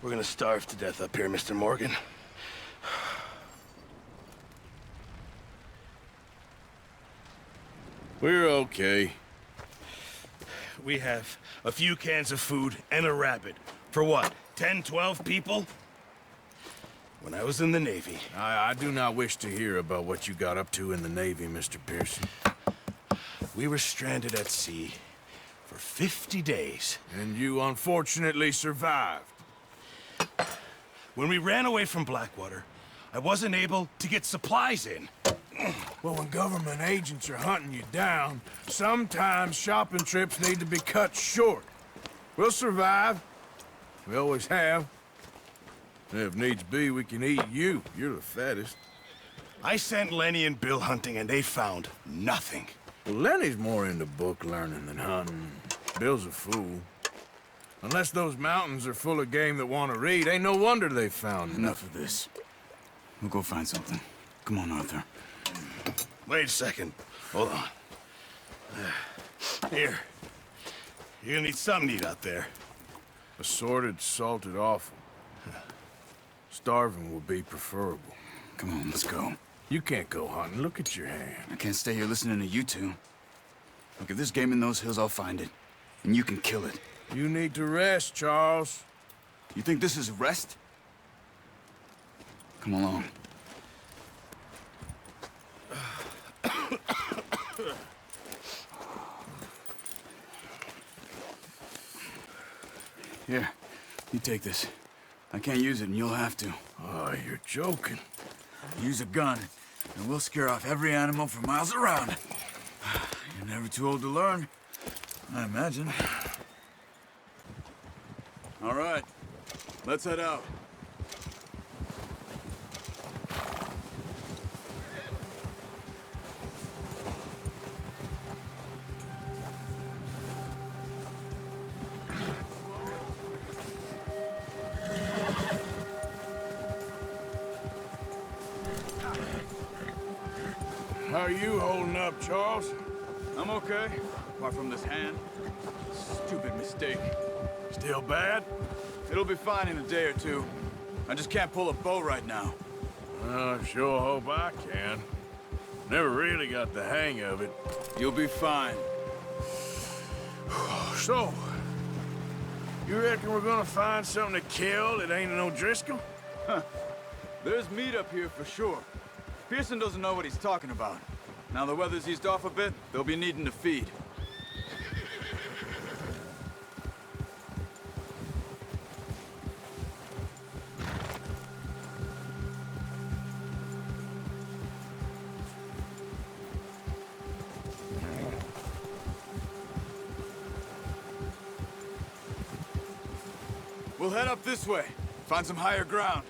We're gonna starve to death up here, Mr. Morgan. We're okay. We have a few cans of food and a rabbit. For what, 10, 12 people? When I was in the Navy... I do not wish to hear about what you got up to in the Navy, Mr. Pearson. We were stranded at sea for 50 days. And you unfortunately survived. When we ran away from Blackwater, I wasn't able to get supplies in. Well, when government agents are hunting you down, sometimes shopping trips need to be cut short. We'll survive. We always have. And if needs be, we can eat you. You're the fattest. I sent Lenny and Bill hunting, and they found nothing. Well, Lenny's more into book learning than hunting. Bill's a fool. Unless those mountains are full of game that want to read, ain't no wonder they found Enough of this. We'll go find something. Come on, Arthur. Wait a second. Hold on. Here. You're gonna need something to eat out there. Assorted, salted offal. Starving would be preferable. Come on, let's go. You can't go hunting. Look at your hand. I can't stay here listening to you two. Look, if there's game in those hills, I'll find it. And you can kill it. You need to rest, Charles. You think this is rest? Come along. Here, you take this. I can't use it, and you'll have to. Oh, you're joking. Use a gun, and we'll scare off every animal for miles around. You're never too old to learn, I imagine. All right, let's head out. How are you holding up, Charles? I'm okay, apart from this hand. Stupid mistake. Still bad? It'll be fine in a day or two. I just can't pull a bow right now. I sure hope I can. Never really got the hang of it. You'll be fine. So, you reckon we're gonna find something to kill that ain't no Driscoll? There's meat up here for sure. Pearson doesn't know what he's talking about. Now the weather's eased off a bit, they'll be needing to feed. We'll head up this way, find some higher ground.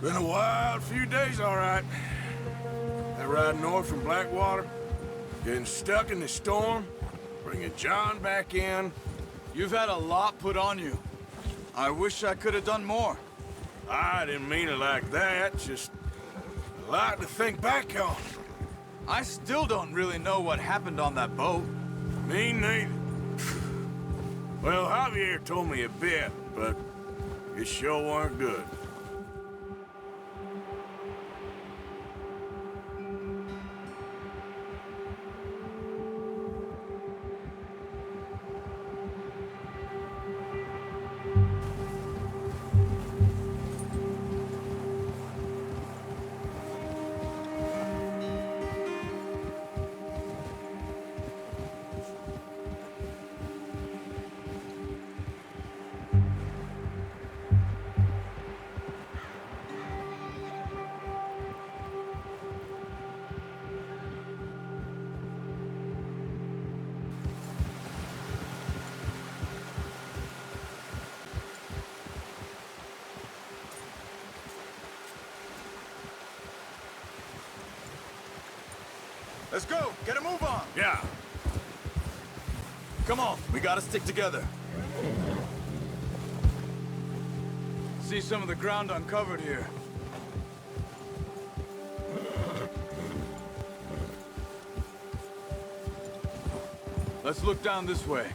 Been a wild few days, all right. That ride north from Blackwater, getting stuck in the storm, bringing John back in. You've had a lot put on you. I wish I could have done more. I didn't mean it like that, just a lot to think back on. I still don't really know what happened on that boat. Me neither. Well, Javier told me a bit, but it sure weren't good. Let's go! Get a move on! Yeah. Come on, we gotta stick together. See some of the ground uncovered here. Let's look down this way.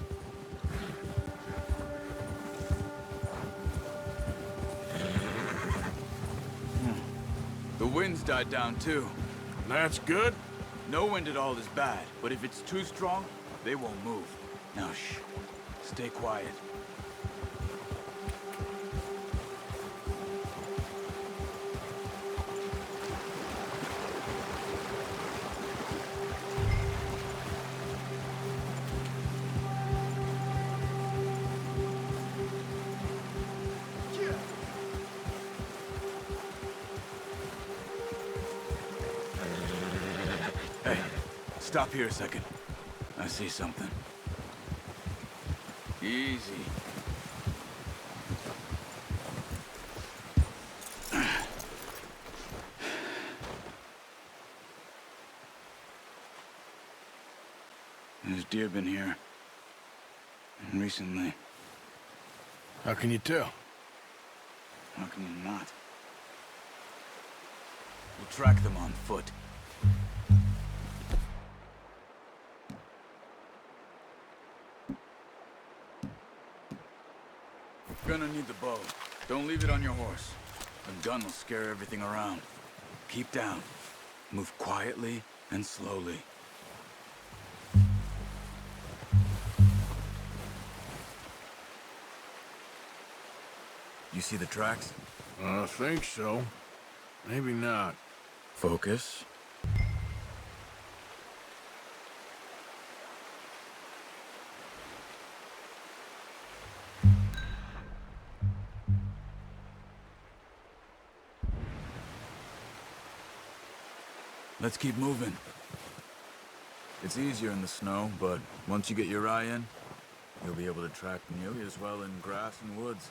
The wind's died down too. That's good. No wind at all is bad, but if it's too strong, they won't move. Now shh. Stay quiet. Hey, stop here a second. I see something. Easy. There's deer been here. Recently. How can you tell? How can you not? We'll track them on foot. Gonna need the bow. Don't leave it on your horse. A gun will scare everything around. Keep down. Move quietly and slowly. You see the tracks? I think so. Maybe not. Focus. Let's keep moving. It's easier in the snow, but once you get your eye in, you'll be able to track nearly as well in grass and woods.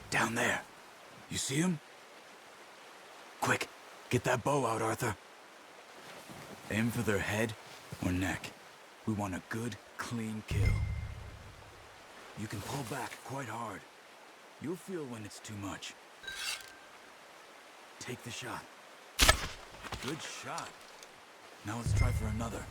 Down there. You see him? Quick, get that bow out, Arthur. Aim for their head or neck. We want a good, clean kill. You can pull back quite hard. You'll feel when it's too much. Take the shot. Good shot. Now let's try for another.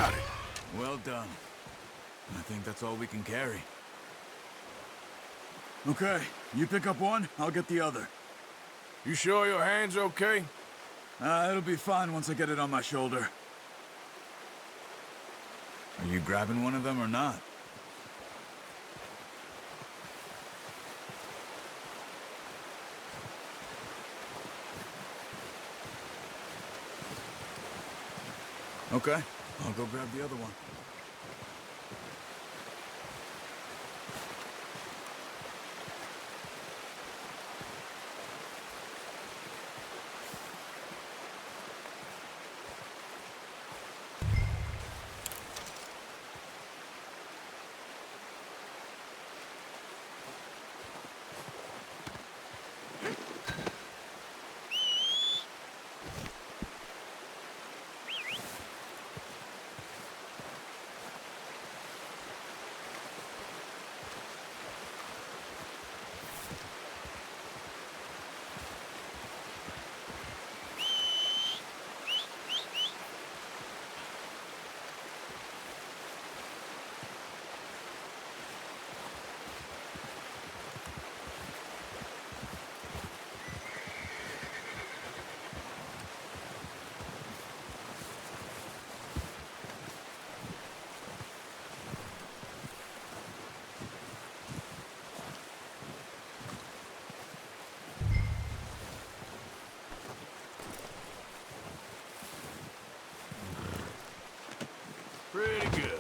got it. Well done. I think that's all we can carry. Okay, you pick up one, I'll get the other. You sure your hand's okay? It'll be fine once I get it on my shoulder. Are you grabbing one of them or not? Okay, I'll go grab the other one. Pretty good.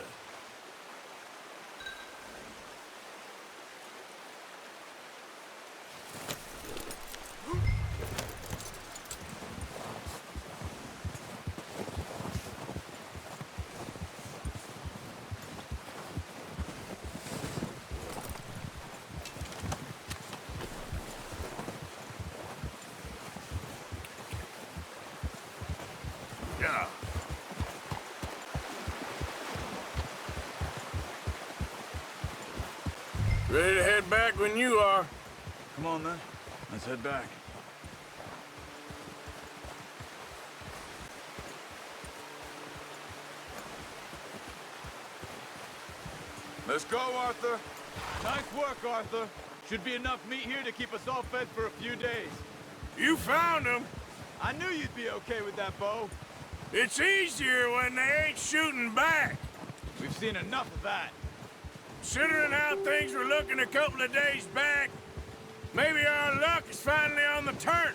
Yeah. Ready to head back when you are. Come on then, let's head back. Let's go, Arthur. Nice work, Arthur. Should be enough meat here to keep us all fed for a few days. You found them. I knew you'd be okay with that bow. It's easier when they ain't shooting back. We've seen enough of that. Considering how things were looking a couple of days back, maybe our luck is finally on the turn.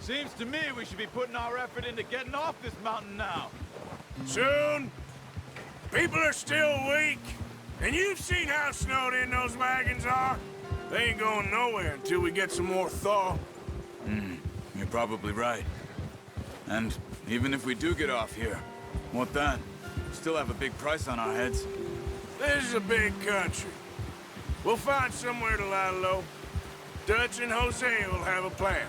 Seems to me we should be putting our effort into getting off this mountain now. Soon. People are still weak. And you've seen how snowed in those wagons are. They ain't going nowhere until we get some more thaw. You're probably right. And even if we do get off here, what then? Still have a big price on our heads. This is a big country. We'll find somewhere to lie low. Dutch and Jose will have a plan.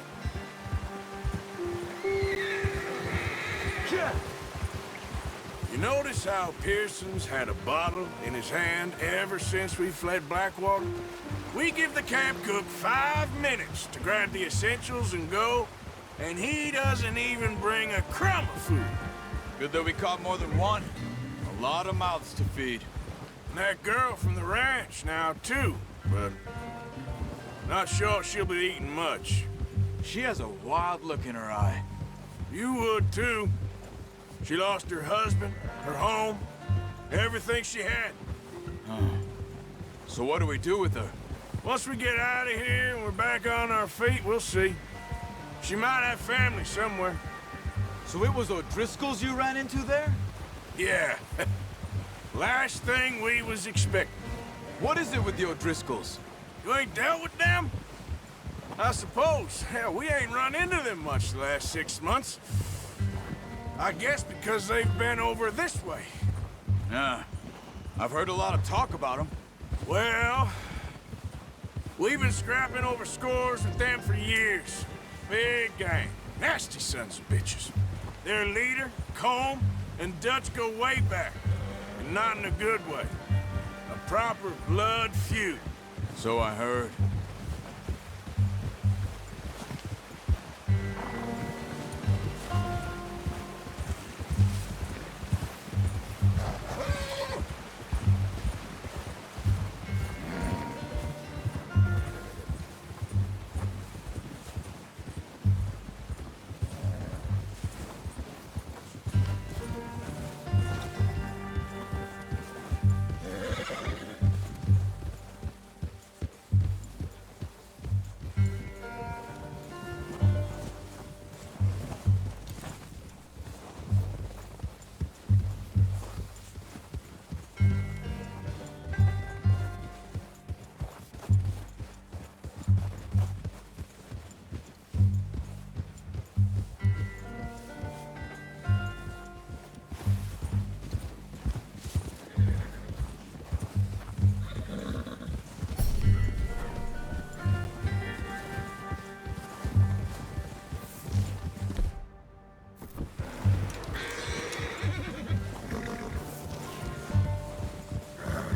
You notice how Pearson's had a bottle in his hand ever since we fled Blackwater? We give the camp cook 5 minutes to grab the essentials and go, and he doesn't even bring a crumb of food. Good that we caught more than one. A lot of mouths to feed. And that girl from the ranch now, too, but not sure she'll be eating much. She has a wild look in her eye. You would, too. She lost her husband, her home, everything she had. So what do we do with her? Once we get out of here and we're back on our feet, we'll see. She might have family somewhere. So it was O'Driscoll's you ran into there? Yeah. Last thing we was expecting. What is it with the O'Driscolls? You ain't dealt with them? I suppose. Hell, we ain't run into them much the last 6 months. I guess because they've been over this way. Yeah. I've heard a lot of talk about them. Well, we've been scrapping over scores with them for years. Big gang. Nasty sons of bitches. Their leader, Combe, and Dutch go way back. And not in a good way. A proper blood feud. So I heard.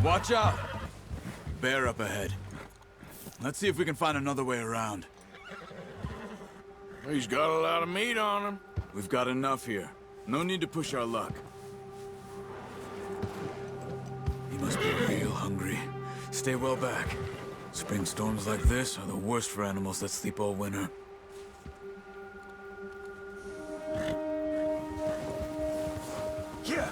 Watch out! Bear up ahead. Let's see if we can find another way around. He's got a lot of meat on him. We've got enough here. No need to push our luck. He must be real hungry. Stay well back. Spring storms like this are the worst for animals that sleep all winter. Yeah.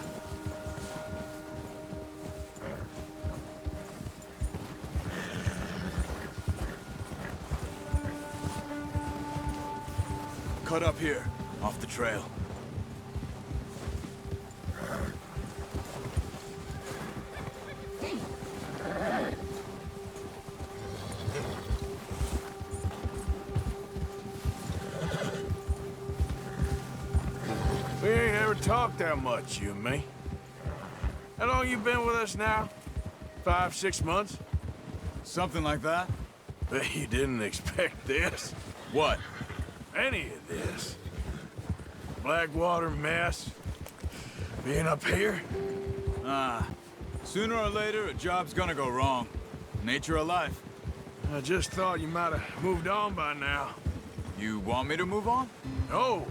Cut up here, off the trail. We ain't ever talked that much, you and me. How long you been with us now? 5, 6 months? Something like that? Bet you didn't expect this. What? Any of this. Blackwater mess. Being up here. Sooner or later, a job's gonna go wrong. Nature of life. I just thought you might have moved on by now. You want me to move on? No.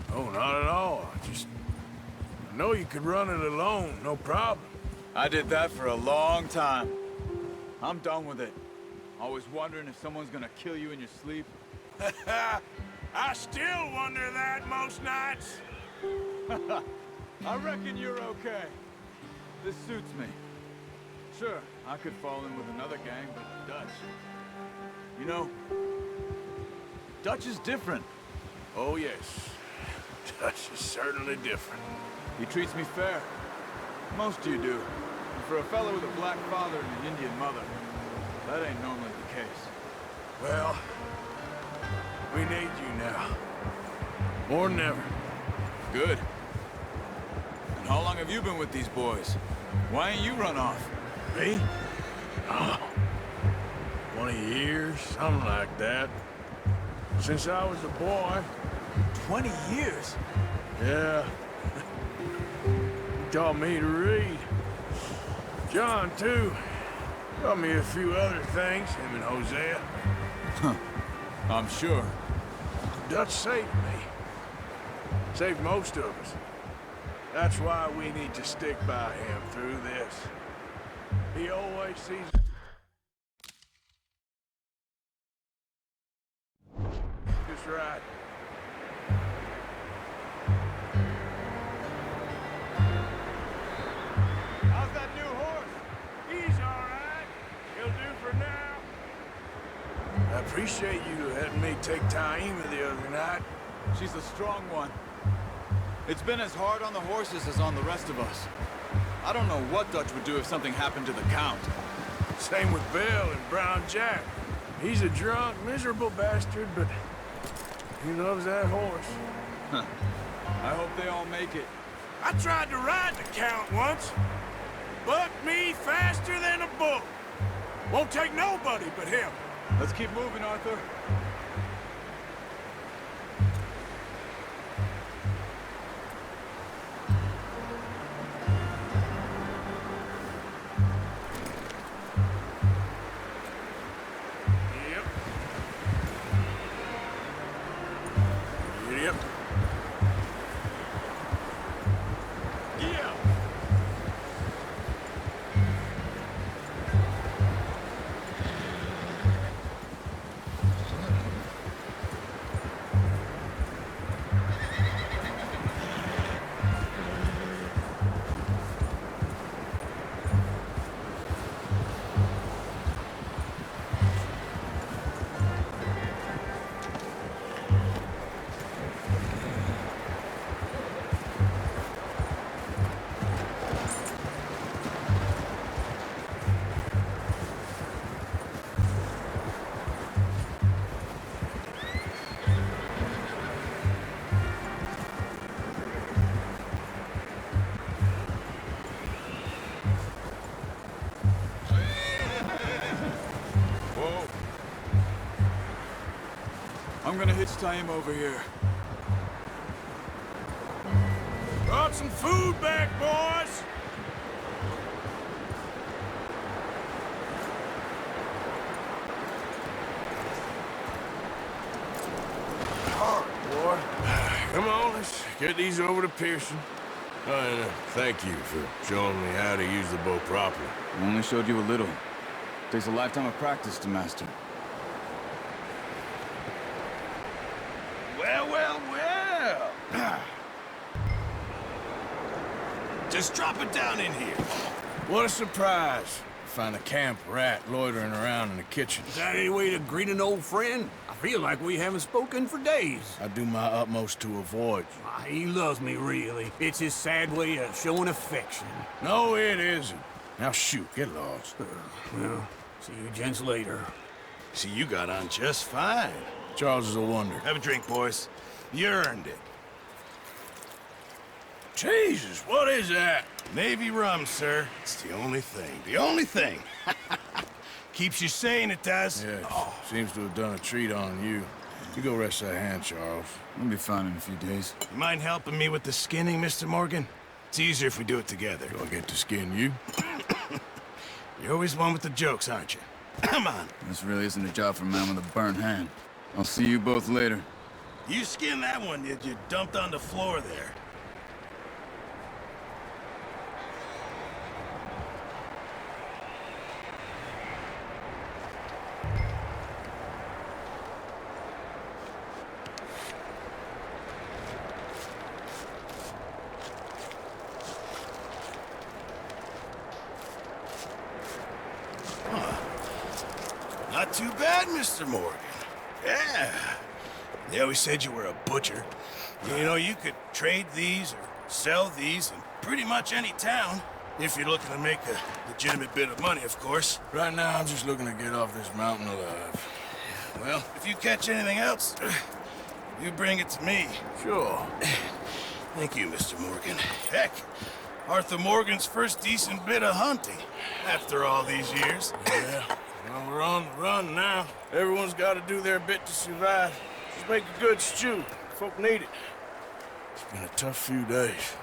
No, not at all. I know you could run it alone, no problem. I did that for a long time. I'm done with it. Always wondering if someone's gonna kill you in your sleep. I still wonder that most nights. I reckon you're okay. This suits me. Sure, I could fall in with another gang, but Dutch. You know, Dutch is different. Oh, yes. Dutch is certainly different. He treats me fair. Most of you do. And for a fellow with a black father and an Indian mother, that ain't normally the case. Well, we need you now. More than ever. Good. And how long have you been with these boys? Why ain't you run off? Me? Oh, 20 years, something like that. Since I was a boy. 20 years? Yeah. He taught me to read. John, too. Taught me a few other things, him and Hosea. I'm sure. Dutch saved me. Saved most of us. That's why we need to stick by him through this. He always sees... Just right. How's that new horse? He's all right. He'll do for now. I appreciate you letting me take Taima the other night. She's a strong one. It's been as hard on the horses as on the rest of us. I don't know what Dutch would do if something happened to the Count. Same with Bill and Brown Jack. He's a drunk, miserable bastard, but he loves that horse. I hope they all make it. I tried to ride the Count once. Bucked me faster than a bull. Won't take nobody but him. Let's keep moving, Arthur. Yep. Yep. Yeah. I'm gonna hitch Taima over here. Brought some food back, boys. Get these over to Pearson. Oh, and thank you for showing me how to use the bow properly. I only showed you a little. Takes a lifetime of practice to master. Well, well, well. Just drop it down in here. What a surprise. Find a camp rat loitering around in the kitchen. Is that any way to greet an old friend? I feel like we haven't spoken for days. I do my utmost to avoid you. He loves me, really. It's his sad way of showing affection. No, it isn't. Now shoot, get lost. Well, see you gents later. See, you got on just fine. Charles is a wonder. Have a drink, boys. You earned it. Jesus, what is that? Navy rum, sir. It's the only thing. The only thing. Keeps you sane, it does. Yeah, seems to have done a treat on you. You go rest that hand, Charles. We'll be fine in a few days. You mind helping me with the skinning, Mr. Morgan? It's easier if we do it together. Do I get to skin you? You're always one with the jokes, aren't you? Come on. This really isn't a job for a man with a burnt hand. I'll see you both later. You skinned that one that you dumped on the floor there. Not too bad, Mr. Morgan. Yeah. They always said you were a butcher. You know, you could trade these or sell these in pretty much any town. If you're looking to make a legitimate bit of money, of course. Right now, I'm just looking to get off this mountain alive. Well, if you catch anything else, you bring it to me. Sure. Thank you, Mr. Morgan. Heck, Arthur Morgan's first decent bit of hunting after all these years. Yeah. Well, we're on the run now. Everyone's got to do their bit to survive. Just make a good stew. Folk need it. It's been a tough few days.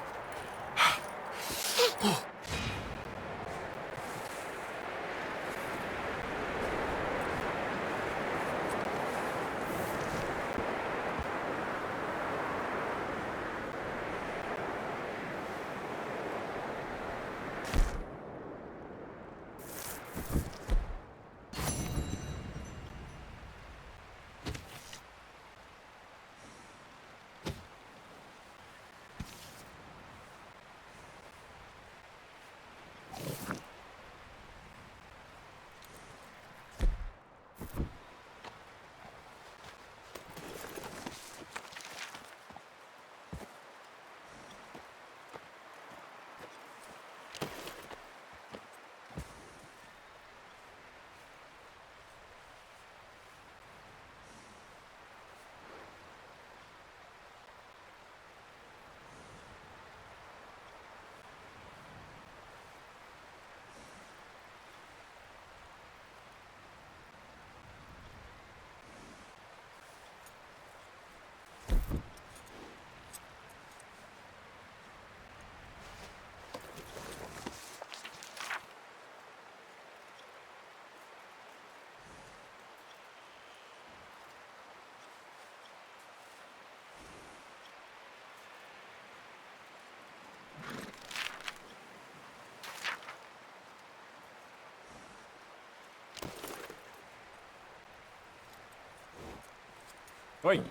Wait.